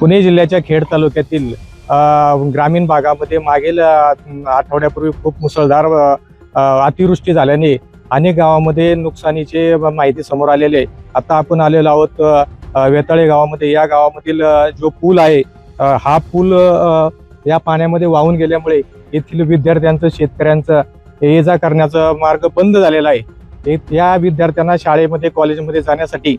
पुणे जिल्ह्याच्या खेड तालुक्यातील ग्रामीण भागामध्ये मागील आठवड्यापूर्वी खूप मुसळधार अतिवृष्टी झाल्याने अनेक गावामध्ये नुकसानीचे माहिती समोर आलेली आहे। आता आपण आलेलो आहोत वेताळे गावामध्ये। या गावामधील जो पूल आहे हा पूल या पाण्यामध्ये वाहून गेल्यामुळे येथील विद्यार्थ्यांचं शेतकऱ्यांचं ये जा करण्याचा मार्ग बंद झालेला आहे। या विद्यार्थ्यांना शाळेमध्ये कॉलेजमध्ये जाण्यासाठी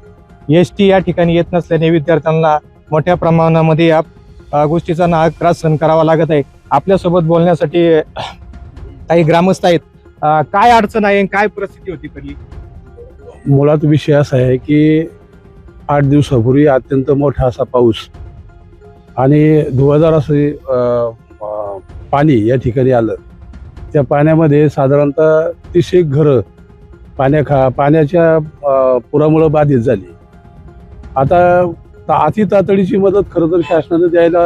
एसटी या ठिकाणी येत नसल्याने विद्यार्थ्यांना मोठ्या प्रमाणामध्ये या गोष्टीचा नाहक त्रास सहन करावा लागत आहे। आपल्यासोबत बोलण्यासाठी काही ग्रामस्थ आहेत। काय अडचण आहे, काय परिस्थिती होती पहिली? मुळात विषय असा आहे की 8 दिवसापूर्वी अत्यंत मोठा असा पाऊस आणि धुवाधार असे पाणी या ठिकाणी आलं। त्या पाण्यामध्ये साधारणतः 30 घरं पाण्याच्या पुरामुळे बाधित झाली। आता अति तातडीची मदत खरं तर शासनाने द्यायला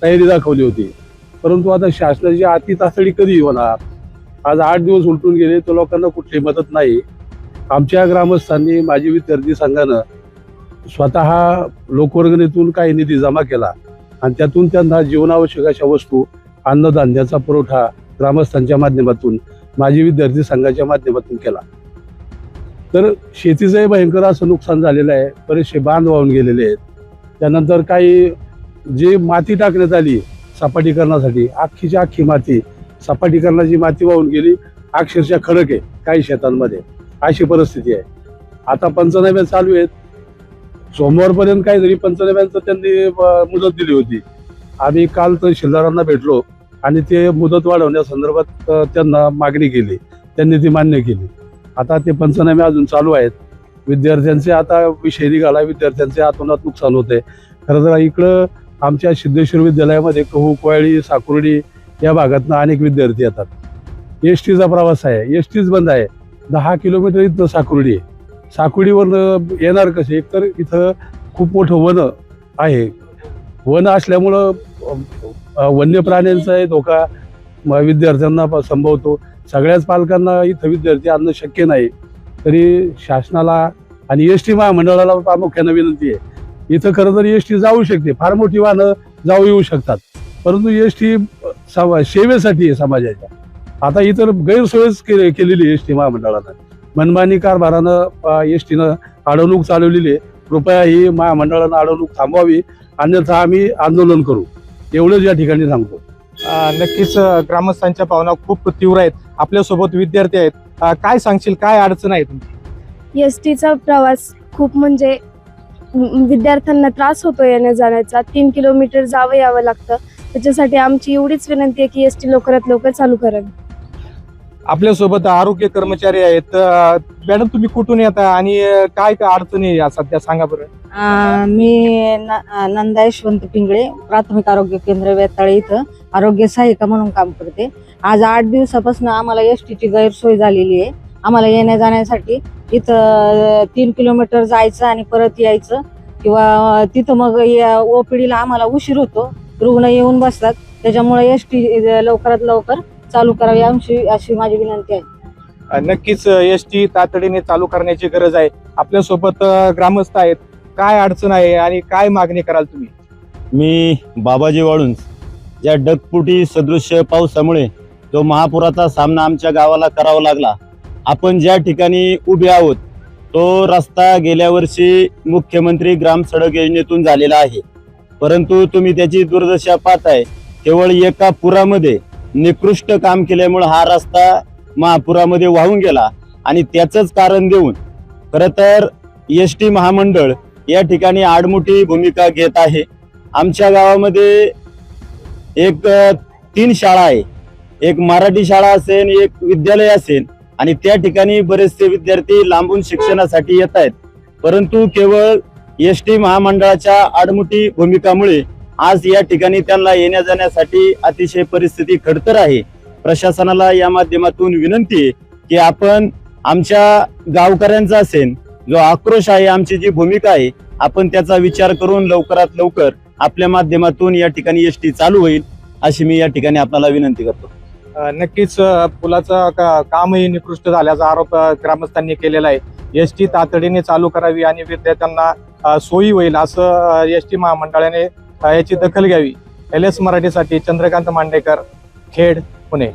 तयारी दाखवली होती, परंतु आता शासनाची अति तातडी कधी होणार? आज 8 दिवस उलटून गेले तर लोकांना कुठली मदत नाही। आमच्या ग्रामस्थांनी माजी विद्यार्थी संघानं स्वतः लोकवर्गणीतून काही निधी जमा केला आणि त्यातून त्यांना जीवनावश्यक अशा वस्तू, अन्नधान्याचा पुरवठा ग्रामस्थांच्या माध्यमातून, माजी विद्यार्थी संघाच्या माध्यमातून केला। तर शेतीचंही भयंकर असं नुकसान झालेलं आहे। बरेचसे बांध वाहून गेलेले आहेत। त्यानंतर काही जे माती टाकण्यात आली सपाटीकरणासाठी, अख्खीच्या अख्खी माती, सपाटीकरणाची माती वाहून गेली, अक्षरशः खडक आहे काही शेतांमध्ये, अशी परिस्थिती आहे। आता पंचनामे चालू आहेत। सोमवारपर्यंत काहीतरी पंचनाम्यांचं त्यांनी मुदत दिली होती। आम्ही काल तहसीलदारांना भेटलो आणि ते मुदत वाढवण्यासंदर्भात त्यांना मागणी केली, त्यांनी ती मान्य केली। आता ते पंचनामे अजून चालू आहेत। विद्यार्थ्यांचे आता विषय निघाला, विद्यार्थ्यांचे आतोनात नुकसान होते। खरं तर इकडं आमच्या सिद्धेश्वर विद्यालयामध्ये कहू, कोयळी, साकुर्डी या भागातनं अनेक विद्यार्थी येतात। एसटीचा प्रवास आहे, एसटीच बंद आहे। 10 किलोमीटर इथं साकुर्डी आहे। साकुर्डीवरनं येणार कसे? एकतर इथं खूप मोठं वन आहे। वन असल्यामुळं वन्य प्राण्यांचाही धोका विद्यार्थ्यांना संभवतो। सगळ्याच पालकांना इथं विद्यार्थी आणणं शक्य नाही। तरी शासनाला आणि एसटी महामंडळाला प्रामुख्याने विनंती आहे, इथं खरं तर एसटी जाऊ शकते, फार मोठी वाहनं जाऊ येऊ शकतात, परंतु एसटी सेवेसाठी आहे समाजाच्या। आता इतर गैरसोयच केलेली एसटी महामंडळानं, मनमानी कारभारानं एसटीनं अडवणूक चालवलेली आहे। कृपया ही महामंडळानं अडवणूक थांबवावी, अन्यथा आम्ही आंदोलन करू, एवढंच या ठिकाणी सांगतो। नक्कीच ग्रामस्थांच्या भावना खूप तीव्र आहेत। आपल्यासोबत विद्यार्थी आहेत। काय सांगशील, काय अडचण आहे तुमची? एसटीचा प्रवास खूप म्हणजे विद्यार्थ्यांना त्रास होतो येण्या जाण्याचा। 3 किलोमीटर जावं यावं लागतं। त्याच्यासाठी आमची एवढीच विनंती आहे की एसटी लवकरात लवकर चालू करावी। आपल्यासोबत आरोग्य कर्मचारी आहेत। मॅडम, तुम्ही कुठून येता आणि काय काय अडचणी या सध्या सांगा बरं। मी नंदा यशवंत पिंगळे, प्राथमिक आरोग्य केंद्र वेताळे इथं आरोग्य सहाय्यिका म्हणून काम करते। आज 8 दिवसापासून आम्हाला एसटीची गैरसोय झालेली आहे। आम्हाला येण्या जाण्यासाठी इथं 3 किलोमीटर जायचं आणि परत यायचं, किंवा तिथं मग ओपीडीला आम्हाला उशीर होतो, रुग्ण येऊन बसतात। त्याच्यामुळे एसटी लवकरात लवकर चालू करावी अशी माझी विनंती आहे। नक्कीच एसटी तातडीने चालू करण्याची गरज आहे। आपल्यासोबत ग्रामस्थ आहेत। काय अडचण आहे आणि काय मागणी कराल तुम्ही? मी बाबाजी वाळुंज, या ढगफुटी सदृश्य पावसामुळे जो महापुराचा सामना आमच्या गावाला करावा लागला, आपण ज्या ठिकाणी उभे आहोत तो रस्ता गेल्या वर्षी मुख्यमंत्री ग्राम सडक योजनेतून झालेला आहे, परंतु तुम्ही त्याची दुर्दशा पाहताय। केवळ एका पुरामध्ये निकृष्ट काम केल्यामुळे हा रस्ता महापुरामध्ये वाहून गेला आणि त्याचंच कारण देऊन खरं तर एसटी महामंडळ या ठिकाणी आडमुठी भूमिका घेत आहे। आमच्या गावामध्ये एक 3 शाळा आहे, एक मराठी शाळा असेल, एक विद्यालय असेल, आणि त्या ठिकाणी बरेचसे विद्यार्थी लांबून शिक्षणासाठी येत आहेत, परंतु केवळ एसटी महामंडळाच्या आडमुठी भूमिकामुळे आज या ठिकाणी त्यांना येण्या जाण्यासाठी अतिशय परिस्थिती खडतर आहे। प्रशासनाला या माध्यमातून विनंती आहे की आपण आमच्या गावकऱ्यांचा असेल जो आक्रोश आहे, आमची जी भूमिका आहे, आपण त्याचा विचार करून लवकरात लवकर आपल्या माध्यमातून या ठिकाणी एसटी चालू होईल अशी मी या ठिकाणी आपल्याला विनंती करतो। नक्कीच पुलाचं कामही निकृष्ट झाल्याचा आरोप ग्रामस्थांनी केलेला आहे। एसटी तातडीने चालू करावी आणि विद्यार्थ्यांना सोयी होईल असं एसटी महामंडळाने याची दखल घ्यावी. LS मराठीसाठी चंद्रकांत मांडेकर, खेड, पुणे.